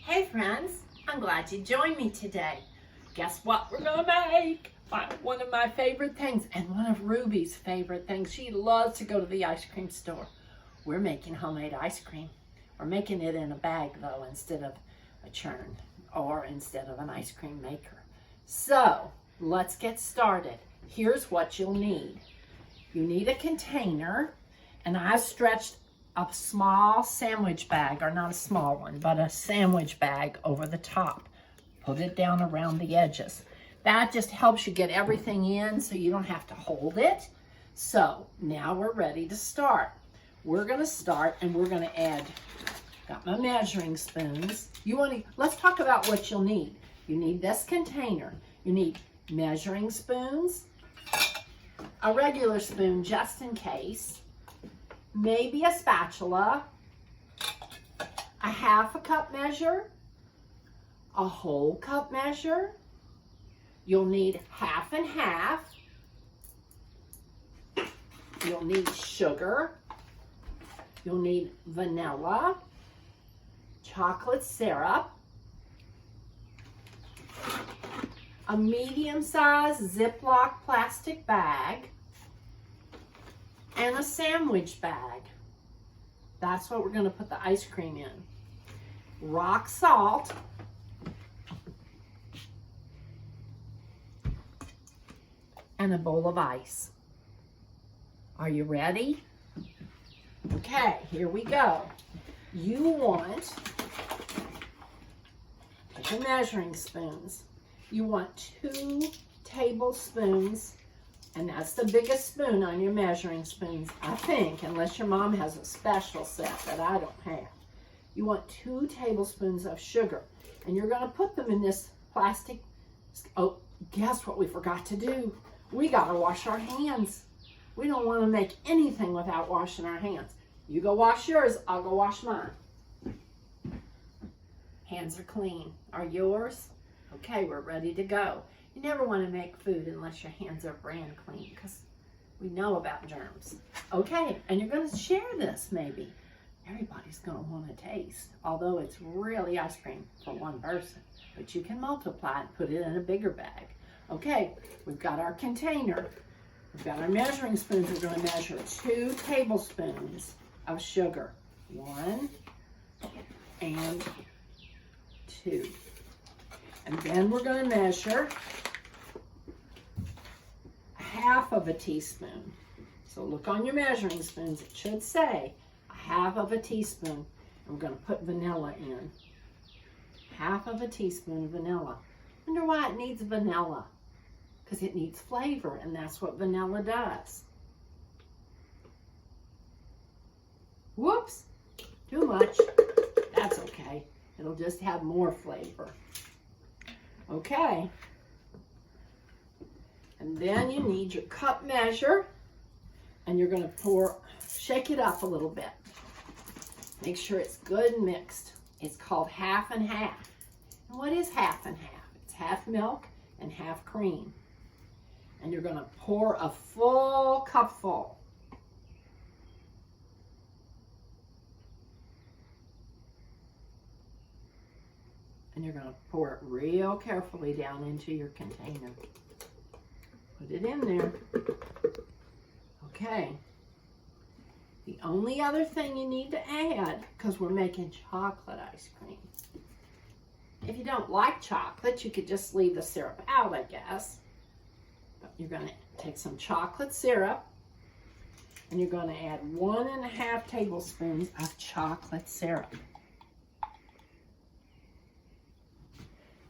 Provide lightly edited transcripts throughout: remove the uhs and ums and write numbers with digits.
Hey friends, I'm glad you joined me today. Guess what we're gonna make? One of my favorite things and one of Ruby's favorite things. She loves to go to the ice cream store. We're making homemade ice cream. We're making it in a bag though instead of a churn or instead of an ice cream maker. So let's get started. Here's what you'll need. You need a container, and I stretched a small sandwich bag, or not a small one, but a sandwich bag over the top. Put it down around the edges. That just helps you get everything in so you don't have to hold it. So now we're ready to start. We're gonna start and we're gonna add, got my measuring spoons. Let's talk about what you'll need. You need this container. You need measuring spoons, a regular spoon just in case, maybe a spatula, a half a cup measure, a whole cup measure. You'll need half and half. You'll need sugar. You'll need vanilla, chocolate syrup, a medium-sized Ziploc plastic bag, and a sandwich bag. That's what we're going to put the ice cream in. Rock salt, and a bowl of ice. Are you ready? Okay, here we go. You want the measuring spoons. You want 2 tablespoons, and that's the biggest spoon on your measuring spoons, I think, unless your mom has a special set that I don't have. You want 2 tablespoons of sugar, and you're going to put them in this plastic. Oh, guess what we forgot to do? We got to wash our hands. We don't want to make anything without washing our hands. You go wash yours, I'll go wash mine. Hands are clean. Are yours? Okay, we're ready to go. You never want to make food unless your hands are brand clean, because we know about germs. Okay, and you're going to share this maybe. Everybody's going to want to taste, although it's really ice cream for one person. But you can multiply and put it in a bigger bag. Okay, we've got our container. We've got our measuring spoons. We're going to measure 2 tablespoons of sugar. 1 and 2. And then we're going to measure half of a teaspoon. So look on your measuring spoons. It should say a half of a teaspoon. And we're going to put vanilla in. Half of a teaspoon of vanilla. Wonder why it needs vanilla? Because it needs flavor, and that's what vanilla does. Whoops, too much. That's okay. It'll just have more flavor. Okay. And then you need your cup measure, and you're going to shake it up a little bit. Make sure it's good and mixed. It's called half and half. And what is half and half? It's half milk and half cream. And you're going to pour a full cupful. And you're going to pour it real carefully down into your container. Put it in there. Okay. The only other thing you need to add, because we're making chocolate ice cream. If you don't like chocolate, you could just leave the syrup out, I guess. But you're going to take some chocolate syrup, and you're going to add 1.5 tablespoons of chocolate syrup.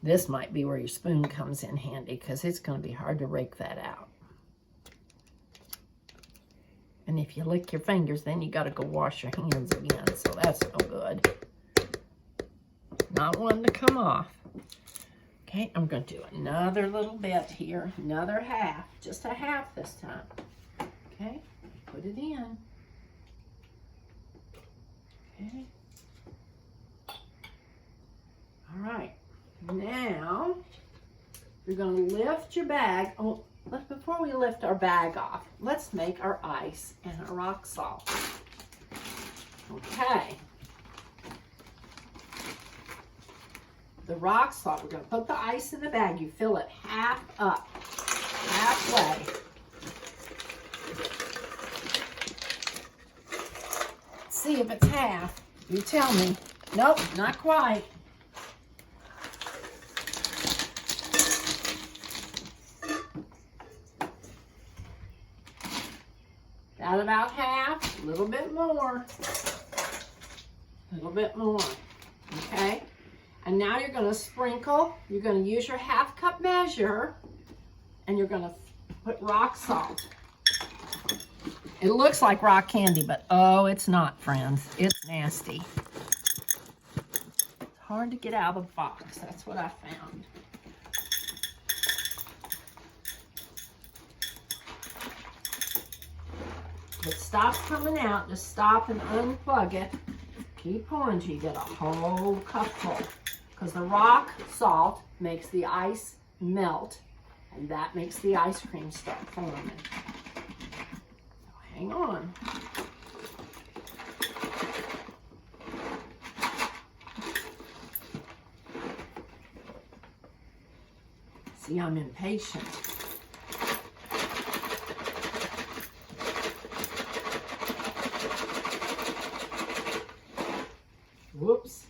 This might be where your spoon comes in handy, because it's going to be hard to rake that out. And if you lick your fingers, then you got to go wash your hands again, so that's no good. Not one to come off. Okay, I'm going to do another little bit here, another half, just a half this time. Okay, put it in. Okay. All right, now you're going to lift your bag. Oh, before we lift our bag off, let's make our ice and our rock salt. Okay. the rock salt. We're going to put the ice in the bag. You fill it half up, halfway. Let's see if it's half. You tell me. Nope, not quite. Got about half, a little bit more. A little bit more, okay? And now you're going to sprinkle. You're going to use your half cup measure, and you're going to put rock salt. It looks like rock candy, but oh, it's not, friends. It's nasty. It's hard to get out of the box. That's what I found. If it stops coming out, just stop and unplug it. Keep pouring till you get a whole cup full. Because the rock salt makes the ice melt, and that makes the ice cream start forming. So hang on. See, I'm impatient. Whoops.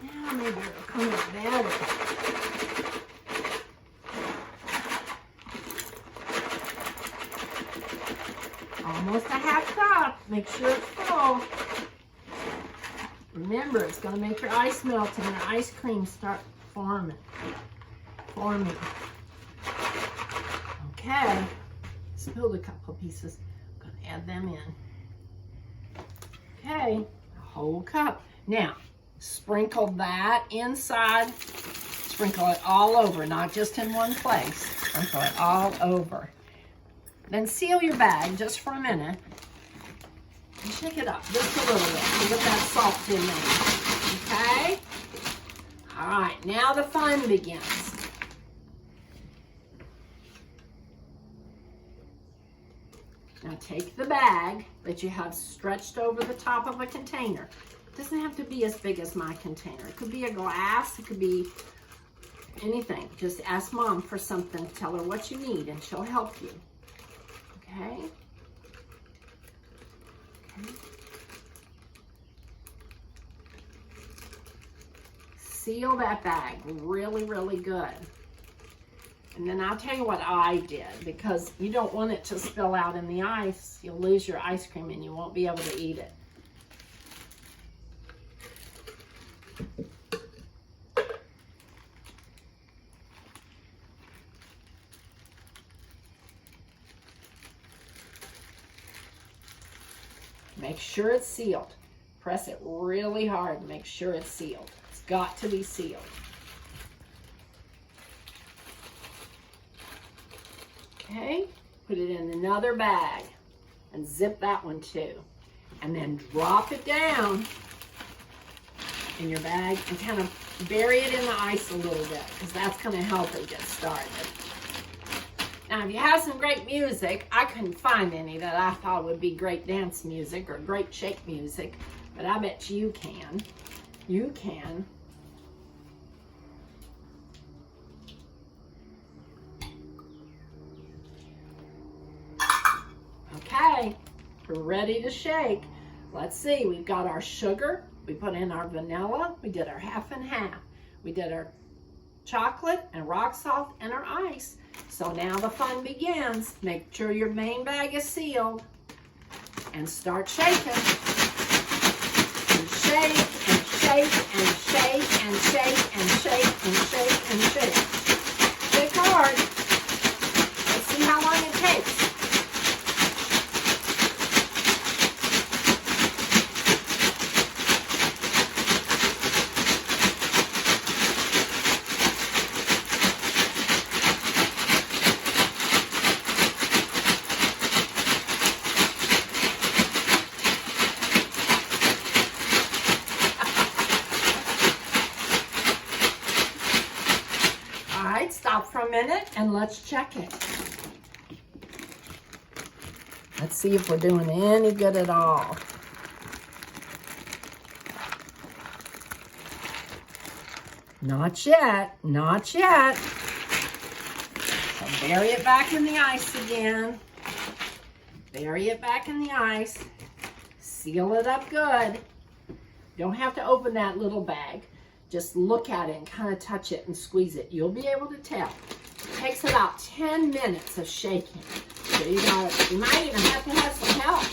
Now maybe it'll come out better. Almost a half cup. Make sure it's full. Remember, it's going to make your ice melt and your ice cream start forming. Okay. Spilled a couple pieces. I'm going to add them in. Okay. A whole cup. Now, sprinkle that inside. Sprinkle it all over, not just in one place. Sprinkle it all over. Then seal your bag just for a minute. And shake it up just a little bit to get that salt in there. Okay? All right, now the fun begins. Now take the bag that you have stretched over the top of a container. It doesn't have to be as big as my container. It could be a glass, it could be anything. Just ask Mom for something, tell her what you need, and she'll help you. Okay? Seal that bag really, really good. And then I'll tell you what I did, because you don't want it to spill out in the ice. You'll lose your ice cream and you won't be able to eat it. Make sure it's sealed. Press it really hard and make sure it's sealed. It's got to be sealed. Okay, put it in another bag and zip that one too. And then drop it down in your bag and kind of bury it in the ice a little bit, because that's going to help it get started. Now, if you have some great music, I couldn't find any that I thought would be great dance music or great shake music, but I bet you can. You can. Okay, we're ready to shake. Let's see, we've got our sugar, we put in our vanilla, we did our half and half. We did our chocolate and rock salt and our ice. So now the fun begins. Make sure your main bag is sealed and start shaking. And shake and shake and shake and shake and shake and shake and shake. Shake hard. Let's see how long it takes. stop for a minute and let's check it. Let's see if we're doing any good at all. Not yet, not yet. So bury it back in the ice again. Bury it back in the ice. Seal it up good. Don't have to open that little bag. Just look at it and kind of touch it and squeeze it. You'll be able to tell. It takes about 10 minutes of shaking. So you might even have to have some help.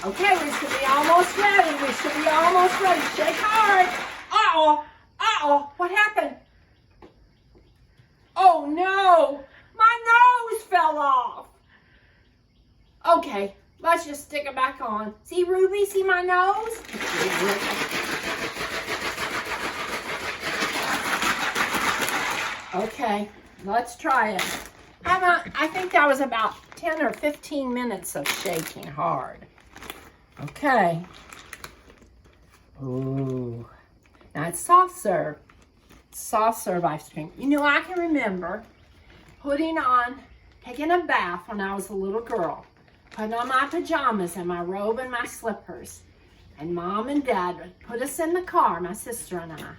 Okay, we should be almost ready. We should be almost ready. Shake hard. Uh-oh. Uh-oh. What happened? Oh, no. My nose fell off. Okay, let's just stick it back on. See, Ruby? See my nose? Okay, let's try it. I think that was about 10 or 15 minutes of shaking hard. Okay. Ooh. Now it's soft serve. Soft serve ice cream. You know, I can remember taking a bath when I was a little girl. Putting on my pajamas and my robe and my slippers. And Mom and Dad would put us in the car, my sister and I.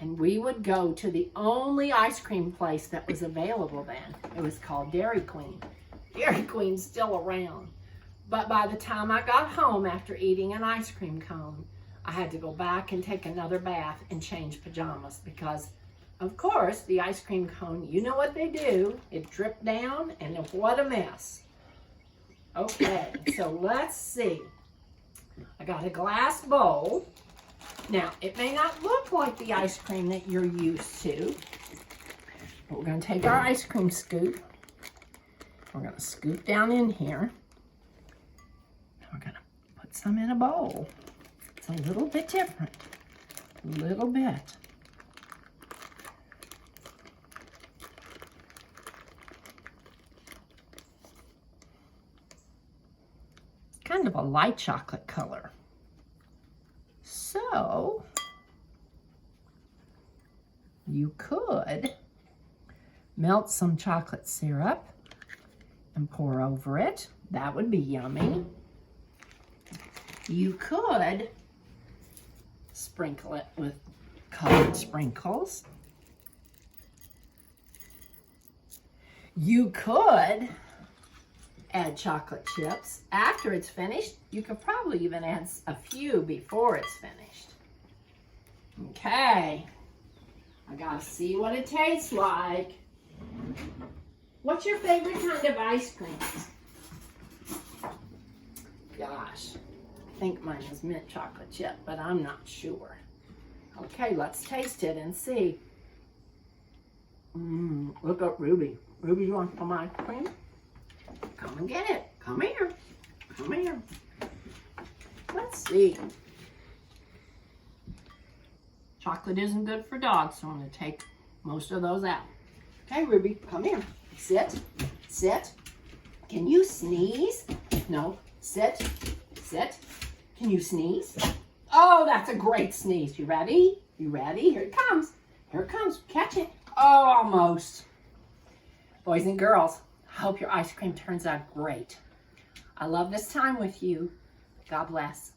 And we would go to the only ice cream place that was available then. It was called Dairy Queen. Dairy Queen's still around. But by the time I got home after eating an ice cream cone, I had to go back and take another bath and change pajamas because, of course, the ice cream cone, you know what they do. It dripped down and what a mess. Okay, so let's see. I got a glass bowl. Now, it may not look like the ice cream that you're used to, but we're going to take our ice cream scoop. We're going to scoop down in here. We're going to put some in a bowl. It's a little bit different. A little bit. It's kind of a light chocolate color. So, you could melt some chocolate syrup and pour over it. That would be yummy. You could sprinkle it with colored sprinkles. You could add chocolate chips after it's finished. You could probably even add a few before it's finished. Okay, I gotta see what it tastes like. What's your favorite kind of ice cream? Gosh. I think mine is mint chocolate chip, but I'm not sure. Okay, let's taste it and see. Look up Ruby. Ruby, you want some ice cream? Come and get it. Come here. Come here. Let's see. Chocolate isn't good for dogs, so I'm going to take most of those out. Okay, Ruby, come here. Sit. Sit. Can you sneeze? No. Sit. Sit. Can you sneeze? Oh, that's a great sneeze. You ready? You ready? Here it comes. Here it comes. Catch it. Oh, almost. Boys and girls, I hope your ice cream turns out great. I love this time with you. God bless.